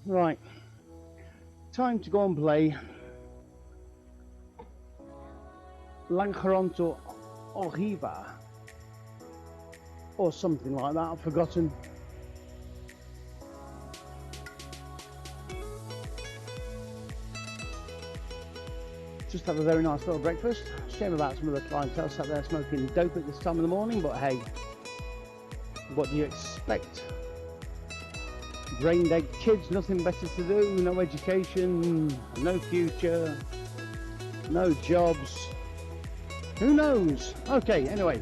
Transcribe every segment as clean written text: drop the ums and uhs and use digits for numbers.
Right, time to go and play Lanjaron to Orgiva or something like that, I've forgotten. Just have a very nice little breakfast. Shame about some of the clientele sat there smoking dope at this time of the morning, but hey, what do you expect? Brain dead kids, nothing better to do, no education, no future, no jobs. Who knows? Okay, anyway,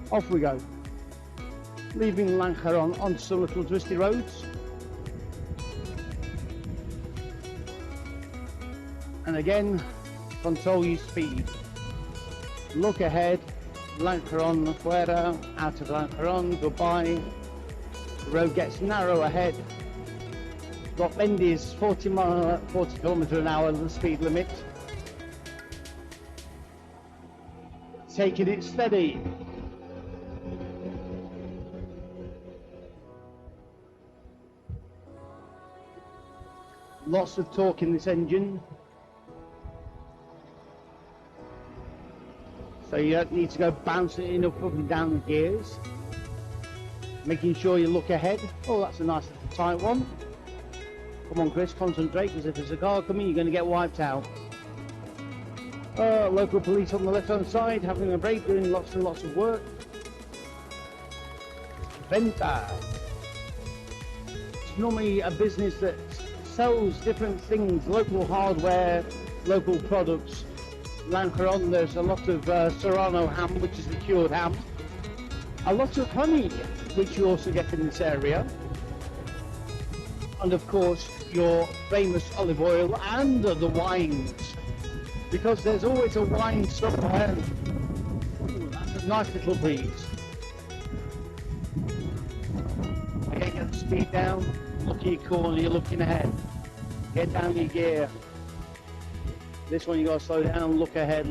off we go. Leaving Lanjaron onto some little twisty roads. And again, control your speed. Look ahead, Lanjaron fuera, out of Lanjaron, goodbye. The road gets narrow ahead. Got bendies, 40 kilometres an hour, the speed limit. Taking it steady. Lots of torque in this engine. So you don't need to go bouncing up and down the gears. Making sure you look ahead. Oh, that's a nice little tight one. Come on, Chris, concentrate, because if there's a car coming, you're going to get wiped out. Local police on the left-hand side, having a break, doing lots and lots of work. Venta. It's normally a business that sells different things, local hardware, local products. Lanjaron, there's a lot of Serrano ham, which is the cured ham. A lot of honey, which you also get in this area. And of course, your famous olive oil and the wines. Because there's always a wine somewhere. Ooh, that's a nice little breeze. Okay, get the speed down, look at your corner, you're looking ahead. Get down your gear. This one you got to slow down, look ahead,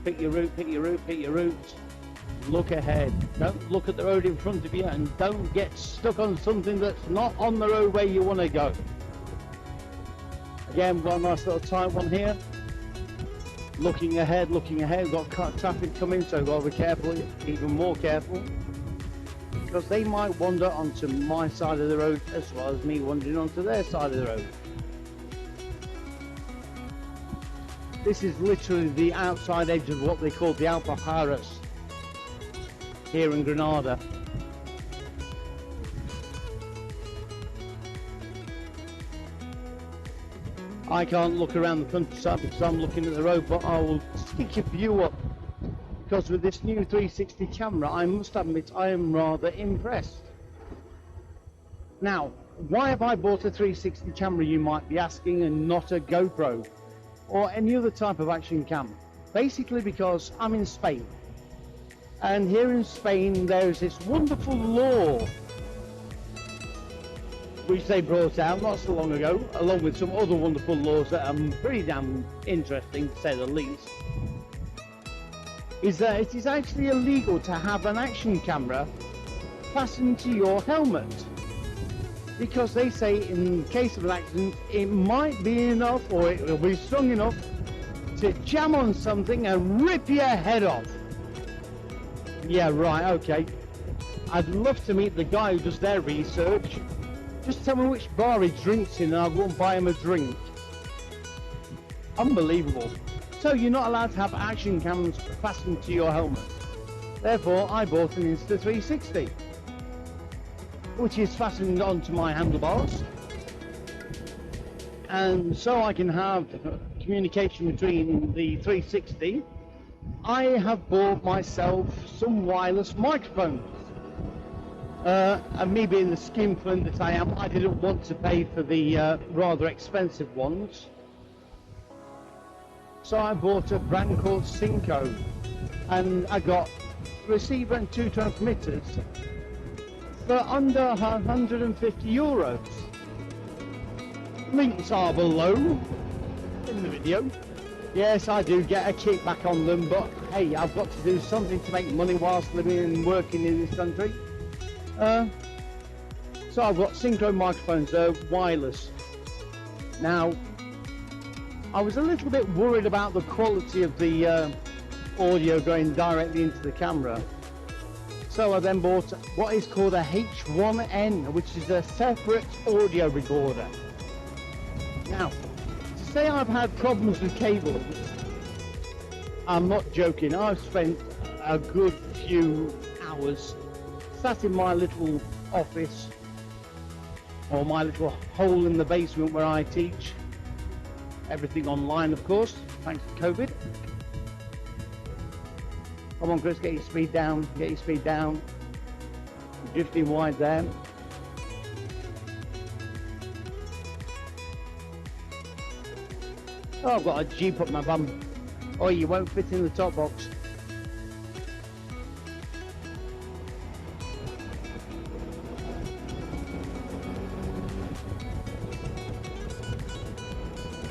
pick your route, pick your route, pick your route. Look ahead. Don't look at the road in front of you and don't get stuck on something that's not on the road where you want to go. Again, we've got a nice little tight one here. Looking ahead, we've got traffic coming, so we've got to be careful, even more careful. Because they might wander onto my side of the road as well as me wandering onto their side of the road. This is literally the outside edge of what they call the Alpujarras here in Granada. I can't look around the countryside because I'm looking at the road, but I will stick your view up because with this new 360 camera, I must admit I am rather impressed. Now, why have I bought a 360 camera, you might be asking, and not a GoPro or any other type of action cam? Basically because I'm in Spain. And here in Spain, there's this wonderful law which they brought out not so long ago, along with some other wonderful laws that are pretty damn interesting, to say the least, is that it is actually illegal to have an action camera fastened to your helmet. Because they say in case of an accident, it might be enough, or it will be strong enough, to jam on something and rip your head off. Yeah, right, okay. I'd love to meet the guy who does their research. Just tell me which bar he drinks in and I'll go and buy him a drink. Unbelievable. So you're not allowed to have action cams fastened to your helmet. Therefore, I bought an Insta360, which is fastened onto my handlebars. And so I can have communication between the 360. I have bought myself some wireless microphones. And me being the skinflint that I am, I didn't want to pay for the rather expensive ones. So I bought a brand called Synco, and I got a receiver and 2 transmitters for under €150. Links are below in the video. Yes, I do get a kickback on them, but hey, I've got to do something to make money whilst living and working in this country. So I've got synchro microphones, wireless. Now, I was a little bit worried about the quality of the audio going directly into the camera. So I then bought what is called a H1N, which is a separate audio recorder. Now, to say I've had problems with cables, I'm not joking. I've spent a good few hours sat in my little office, or my little hole in the basement where I teach. Everything online, of course, thanks to COVID. Come on, Chris, get your speed down, get your speed down. You're drifting wide there. Oh, I've got a Jeep up my bum. Oh, you won't fit in the top box.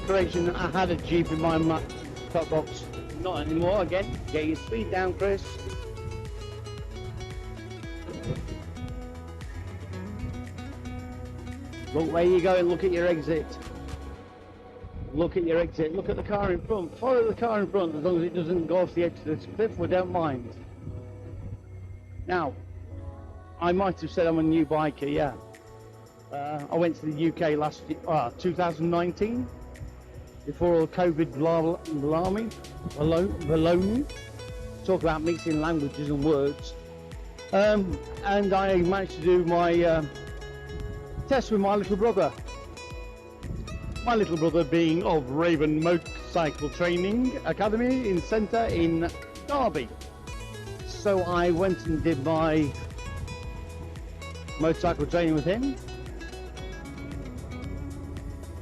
Correction, I had a Jeep in my top box. Not anymore. Again, get your speed down, Chris. Look where you're going, look at your exit. Look at your exit, look at the car in front. Follow the car in front, as long as it doesn't go off the edge of this cliff, we don't mind. Now, I might have said I'm a new biker, yeah. I went to the UK last year, 2019. Before all COVID baloney, talk about mixing languages and words, and I managed to do my test with my little brother. My little brother being of Raven Motorcycle Training Academy in Centre in Derby. So I went and did my motorcycle training with him.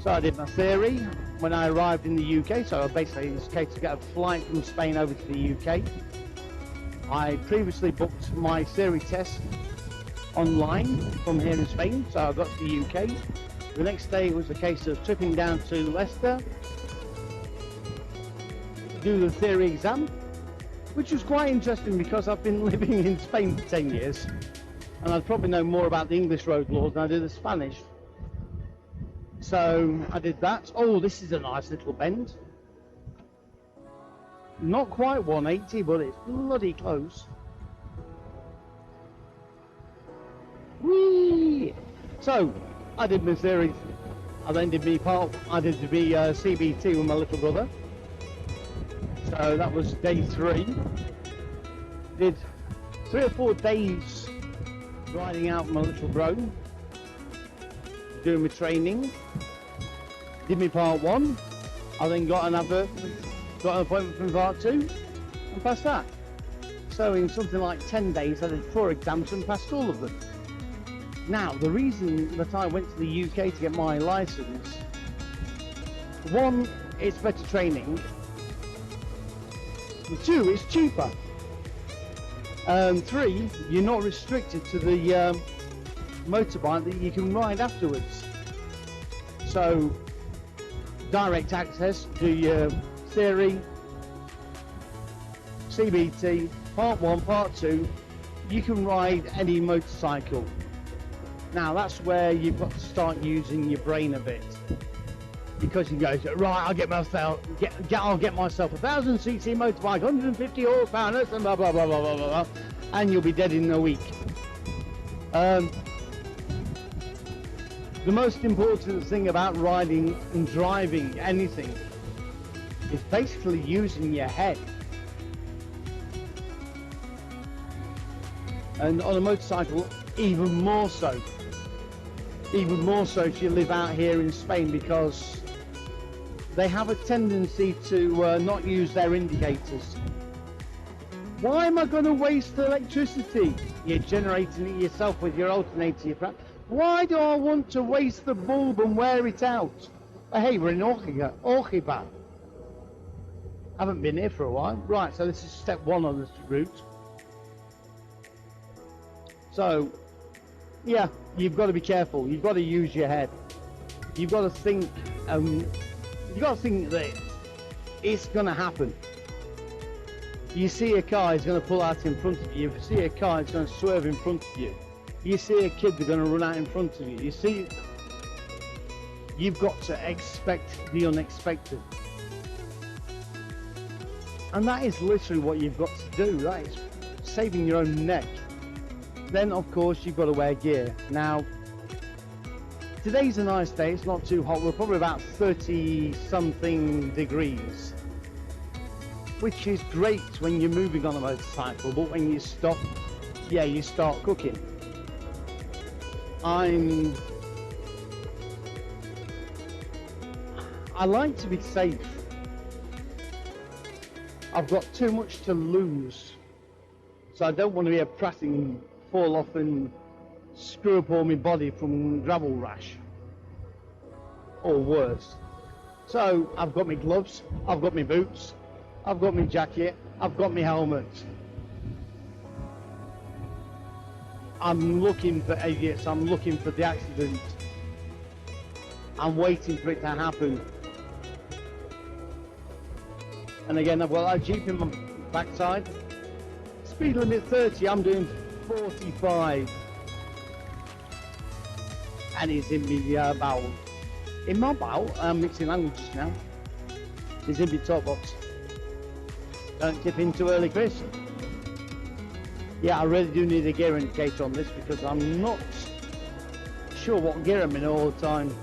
So I did my theory. When I arrived in the UK, so basically in this case to get a flight from Spain over to the UK, I previously booked my theory test online from here in Spain, so I got to the UK. The next day it was a case of tripping down to Leicester, do the theory exam, which was quite interesting because I've been living in Spain for 10 years, and I'd probably know more about the English road laws than I do the Spanish. So I did that. Oh, this is a nice little bend. Not quite 180, but it's bloody close. Whee! So I did my theory. I then did my CBT with my little brother. So that was day 3. Did 3 or 4 days riding out with my little bro, doing my training. Did me part 1. I then got an appointment for part 2 and passed that. So in something like 10 days I did 4 exams and passed all of them. Now the reason that I went to the UK to get my license, 1, it's better training, 2, it's cheaper, 3, you're not restricted to the motorbike that you can ride afterwards. So direct access to your theory, CBT, part 1, part 2, you can ride any motorcycle. Now that's where you've got to start using your brain a bit, because you go, right, I'll get myself a 1000cc motorbike, 150 horsepower, and blah blah blah blah blah blah, and you'll be dead in a week. The most important thing about riding and driving anything is basically using your head. And on a motorcycle, even more so if you live out here in Spain, because they have a tendency to not use their indicators. Why am I going to waste electricity? You're generating it yourself with your alternator. Why do I want to waste the bulb and wear it out? Oh, hey, we're in Orgiva. Haven't been here for a while. Right, so this is step 1 on this route. So, yeah, you've got to be careful. You've got to use your head. You've got to think. You've got to think that it's going to happen. You see a car, it's going to pull out in front of you. If you see a car, it's going to swerve in front of you. You see a kid, they're going to run out in front of you. You see, you've got to expect the unexpected. And that is literally what you've got to do. That is saving your own neck. Then, of course, you've got to wear gear. Now, today's a nice day. It's not too hot. We're probably about 30-something degrees, which is great when you're moving on a motorcycle. But when you stop, yeah, you start cooking. I like to be safe. I've got too much to lose, so I don't want to be a pratting and fall off and screw up all my body from gravel rash or worse. So I've got my gloves, I've got my boots, I've got my jacket, I've got my helmet. I'm looking for idiots, I'm looking for the accident. I'm waiting for it to happen. And again, I've got a Jeep in my backside. Speed limit 30, I'm doing 45. And he's in my bowel. In my bowel, I'm mixing languages now. He's in my top box. Don't tip in too early, Chris. Yeah, I really do need a gear indicator on this because I'm not sure what gear I'm in all the time.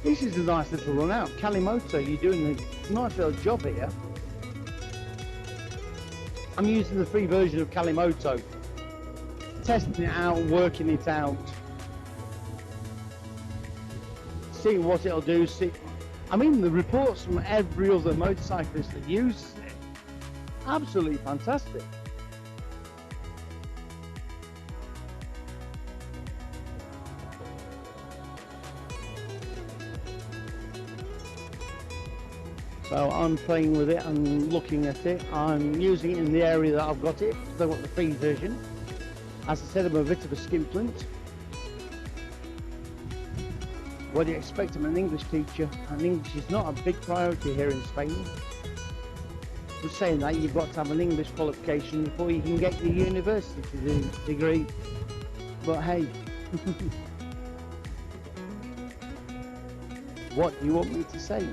This is a nice little run out. Kalimoto, you're doing a nice little job here. I'm using the free version of Kalimoto. Testing it out, working it out. Seeing what it'll do. I mean, the reports from every other motorcyclist that uses it, absolutely fantastic. So I'm playing with it and looking at it. I'm using it in the area that I've got it, because I've got the free version. As I said, I'm a bit of a skinflint. What do you expect? I'm an English teacher, and English is not a big priority here in Spain. Just saying that, you've got to have an English qualification before you can get your university degree. But hey, what do you want me to say?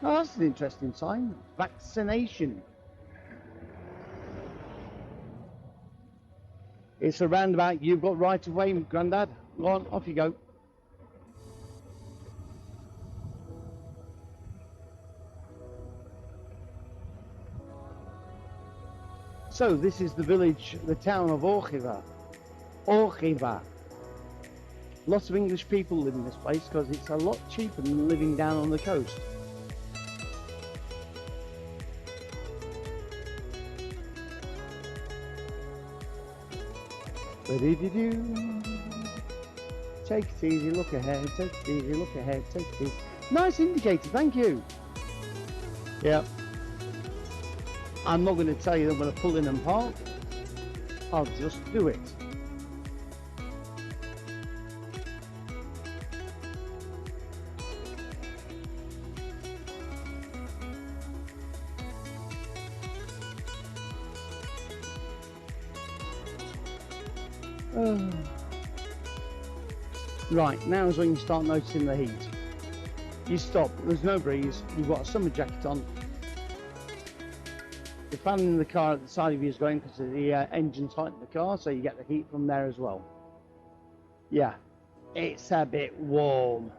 Oh, that's an interesting sign. Vaccination. It's a roundabout. You've got right of way, Grandad. Go on, off you go. So this is the village, the town of Orgiva. Orgiva. Lots of English people live in this place because it's a lot cheaper than living down on the coast. Take it easy, look ahead, take it easy, look ahead, take it easy. Nice indicator, thank you. Yeah. I'm not going to tell you that I'm going to pull in and park. I'll just do it. Right, now is when you start noticing the heat. You stop, there's no breeze, you've got a summer jacket on. The fan in the car at the side of you is going because the engine's hot in the car, so you get the heat from there as well. Yeah, it's a bit warm.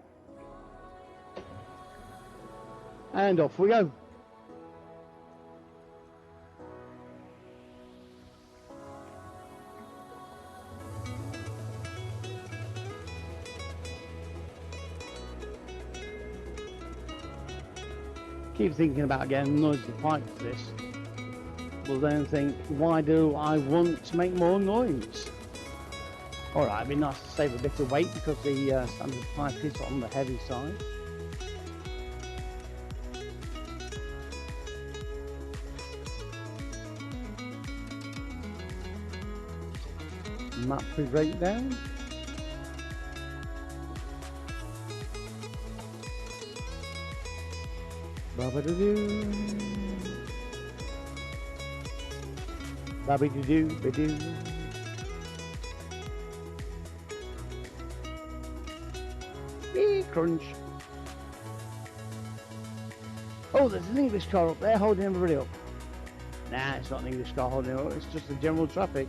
And off we go. Keep thinking about getting noisy pipe for this. Will then think, why do I want to make more noise? Alright, it'd be nice to save a bit of weight because the standard pipe is on the heavy side. Map breakdown. Babby-doo, ba-doo. Crunch. Oh, there's an English car up there holding everybody up. Nah, it's not an English car holding it up, it's just the general traffic.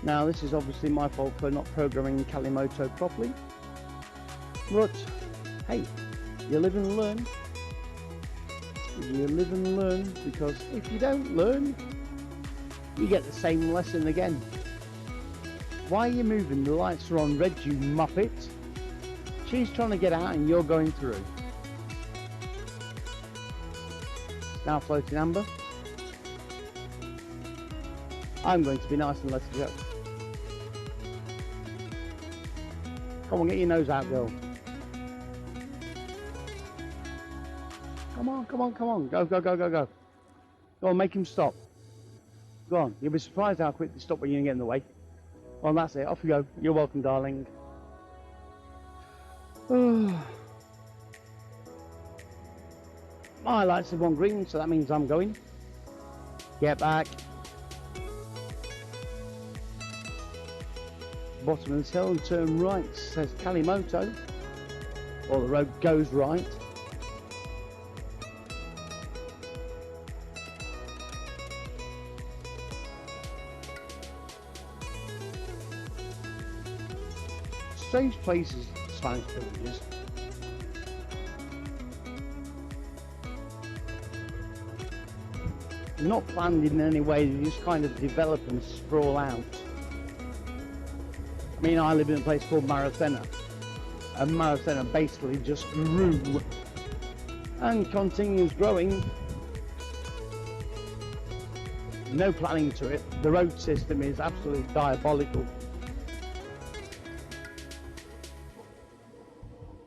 Now, this is obviously my fault for not programming Kalimoto properly. But, hey, you live and learn. You live and learn, because if you don't learn, you get the same lesson again. Why are you moving? The lights are on red, you muppet. She's trying to get out and you're going through. It's now floating amber. I'm going to be nice and let it go. Come on, get your nose out, girl. Come on, come on, come on. Go, go, go, go, go. Go on, make him stop. Go on. You'll be surprised how quick they stop when you get in the way. Well, that's it. Off you go. You're welcome, darling. My lights have gone green, so that means I'm going. Get back. Bottom of this hill and turn right, says Kalimoto. Or the road goes right. Strange places, Spanish villages. Not planned in any way, they just kind of develop and sprawl out. I mean, I live in a place called Maracena, and Maracena basically just grew and continues growing. No planning to it. The road system is absolutely diabolical.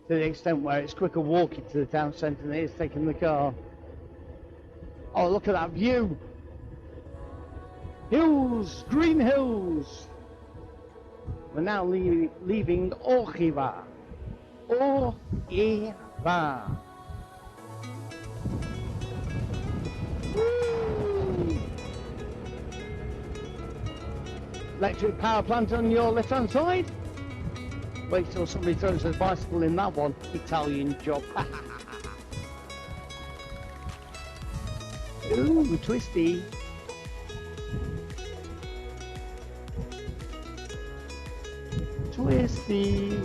To the extent where it's quicker walking to the town centre than it is taking the car. Oh, look at that view! Hills! Green hills! We're now leaving Orgiva. Orgiva. Woo! Electric power plant on your left hand side. Wait till somebody throws a bicycle in that one. Italian job. Ooh, twisty. Twisty.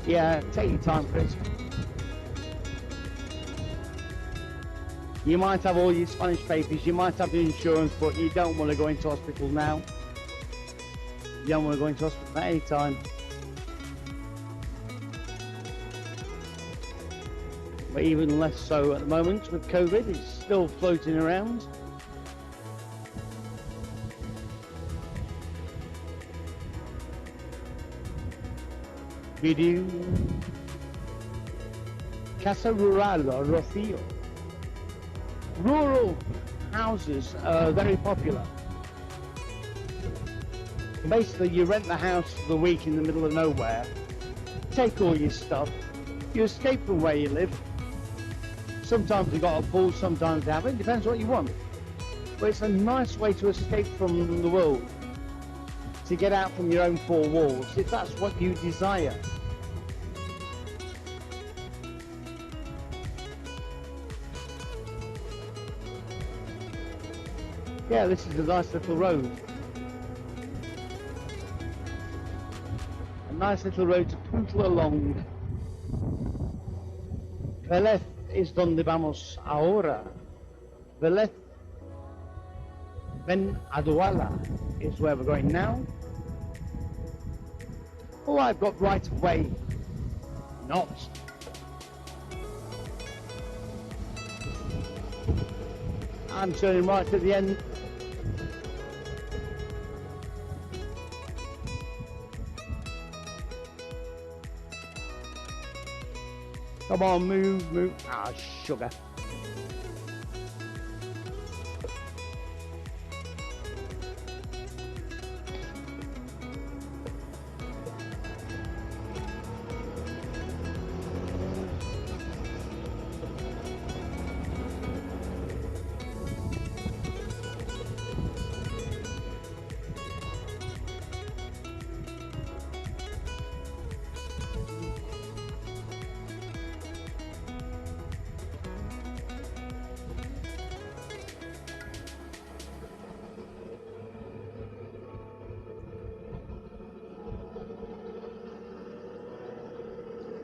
Yeah, take your time, Chris. You might have all your Spanish papers, you might have your insurance, but you don't want to go into hospital now. You don't want to go into hospital at any time. But even less so at the moment with COVID, it's still floating around. Video. Casa Rural, Rocío. Rural houses are very popular. Basically, you rent the house for the week in the middle of nowhere, take all your stuff, you escape from where you live. Sometimes you got a pool, sometimes you haven't, depends what you want. But it's a nice way to escape from the world, to get out from your own four walls, if that's what you desire. Yeah, this is a nice little road. A nice little road to poodle along. Vélez es donde vamos ahora. Vélez Aduala is where we're going now. Oh, I've got right of way. Not. I'm turning right at the end. Come on, move, move. Ah, sugar.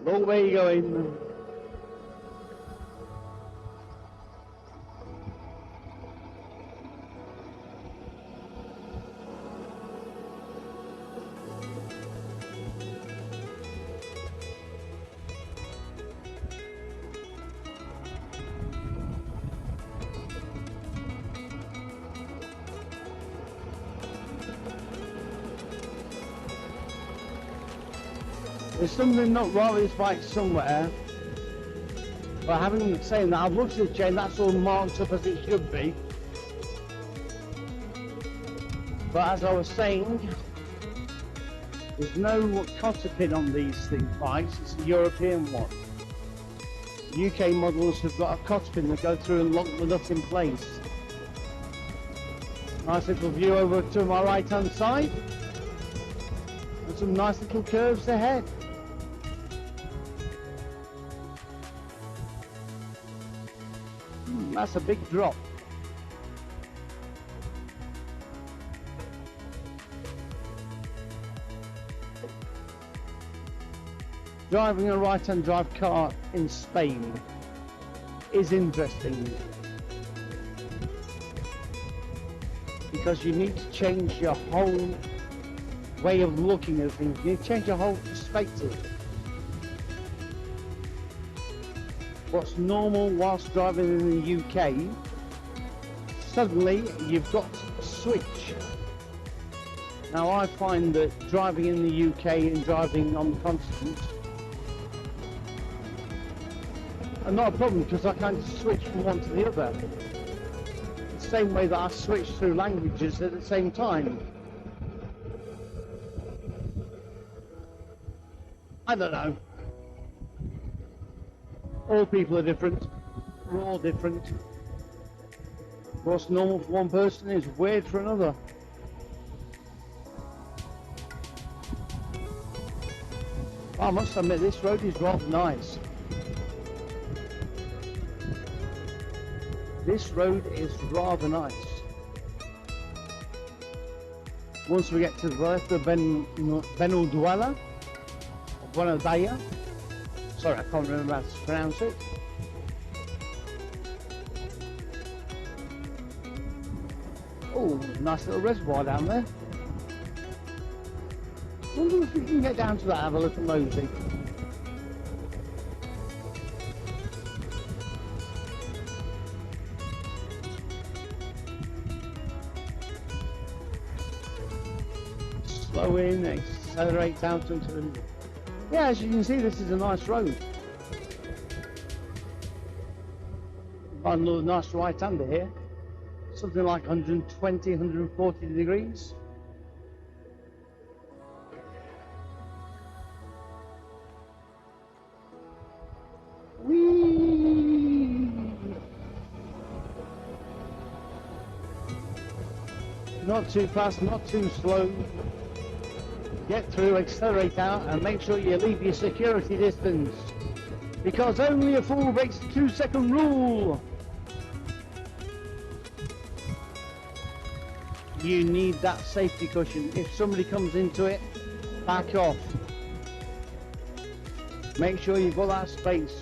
Long way going. There's something not right with this bike somewhere. But having saying that, I've looked at the chain, that's all marked up as it should be. But as I was saying, there's no cotter pin on these bikes, it's a European one. UK models have got a cotter pin that go through and lock the nut in place. Nice little view over to my right hand side. And some nice little curves ahead. That's a big drop. Driving a right-hand drive car in Spain is interesting because you need to change your whole way of looking at things. You need to change your whole perspective. What's normal whilst driving in the UK, suddenly you've got to switch. Now I find that driving in the UK and driving on the continent are not a problem because I can switch from one to the other. The same way that I switch through languages at the same time. I don't know. All people are different. We're all different. What's normal for one person is weird for another. I must admit, this road is rather nice. This road is rather nice. Once we get to the left of Benuduela, Buenadaya, sorry, I can't remember how to pronounce it. Oh, nice little reservoir down there. Wonder if we can get down to that, have a look at Mosey. Slow in, accelerate out into the... Yeah, as you can see, this is a nice road. Got another nice right-hander here. Something like 120, 140 degrees. Whee! Not too fast, not too slow. Get through, accelerate out, and make sure you leave your security distance. Because only a fool breaks the 2-second rule. You need that safety cushion. If somebody comes into it, back off. Make sure you've got that space.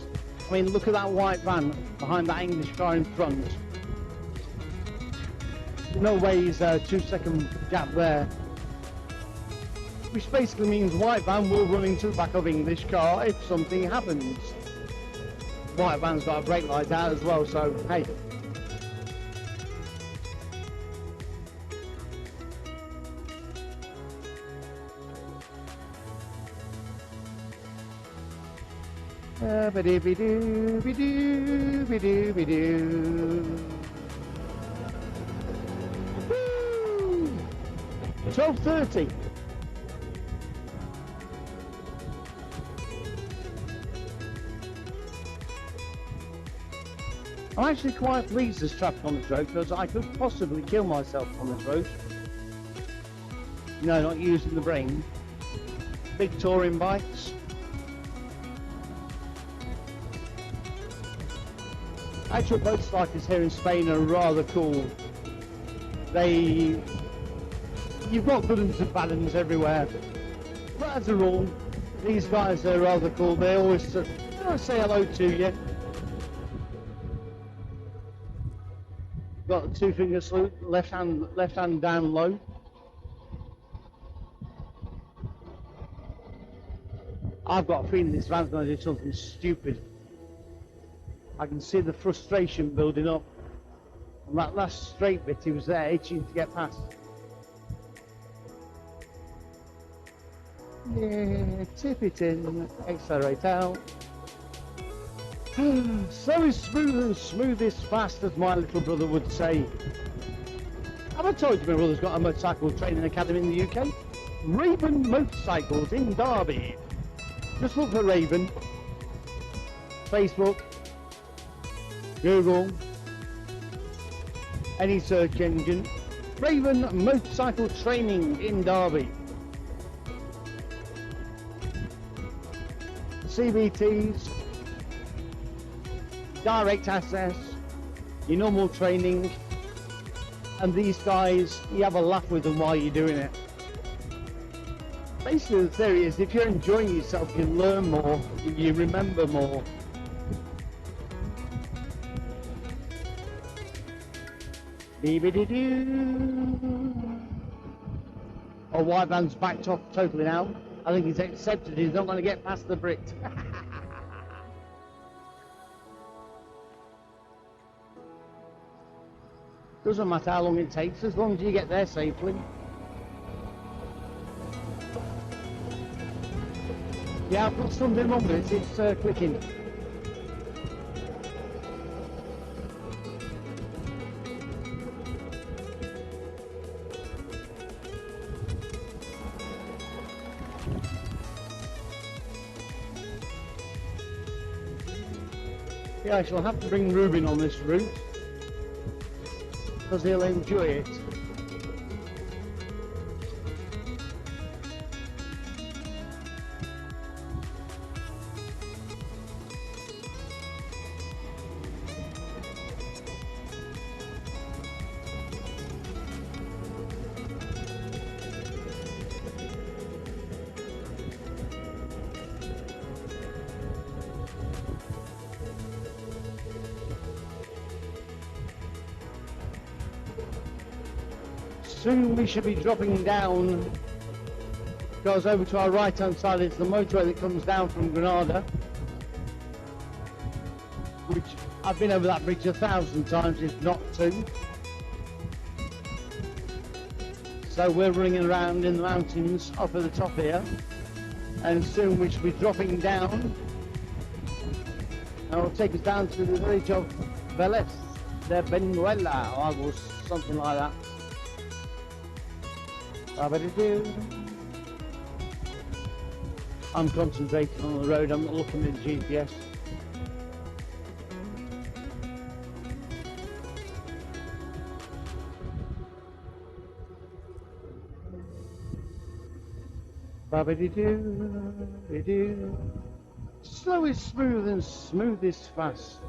I mean, look at that white van behind that English car in front. No way is a 2-second gap there. Which basically means white van will run into the back of English car if something happens. White van's got a brake light out as well, so hey. Ba-dee-be-doo, be-doo, be-doo, be-doo. 12:30. I'm actually quite pleased there's traffic on this road because I could possibly kill myself on this road. No, not using the brain. Big touring bikes. Actual motorcycles here in Spain are rather cool. You've got good and bad ones everywhere. But as a rule, These guys are rather cool. They always say hello to you. Got a two-finger salute, left hand down low. I've got a feeling this van's going to do something stupid. I can see the frustration building up. And that last straight bit, he was there itching to get past. Yeah, tip it in, accelerate out. So is smooth and smooth is fast, as my little brother would say. Have I told you my brother's got a motorcycle training academy in the UK? Raven Motorcycles in Derby. Just look for Raven. Facebook, Google, any search engine. Raven Motorcycle Training in Derby. CBTs, direct access, your normal training, and these guys, you have a laugh with them while you're doing it. Basically the theory is if you're enjoying yourself, you learn more, you remember more. Oh, white van's backed off totally now. I think he's accepted he's not going to get past the Brit. Doesn't matter how long it takes, as long as you get there safely. Yeah, I've got something wrong with it, it's clicking. Yeah, I shall have to bring Ruben on this route, because he'll enjoy it. Soon we should be dropping down, goes over to our right hand side. It's the motorway that comes down from Granada, which I've been over that bridge 1,000 times, if not 2. So we're running around in the mountains up at the top here, and soon we should be dropping down, and it'll take us down to the village of Vélez de Benuela, or something like that. I'm concentrating on the road, I'm not looking at the GPS. Slow is smooth and smooth is fast.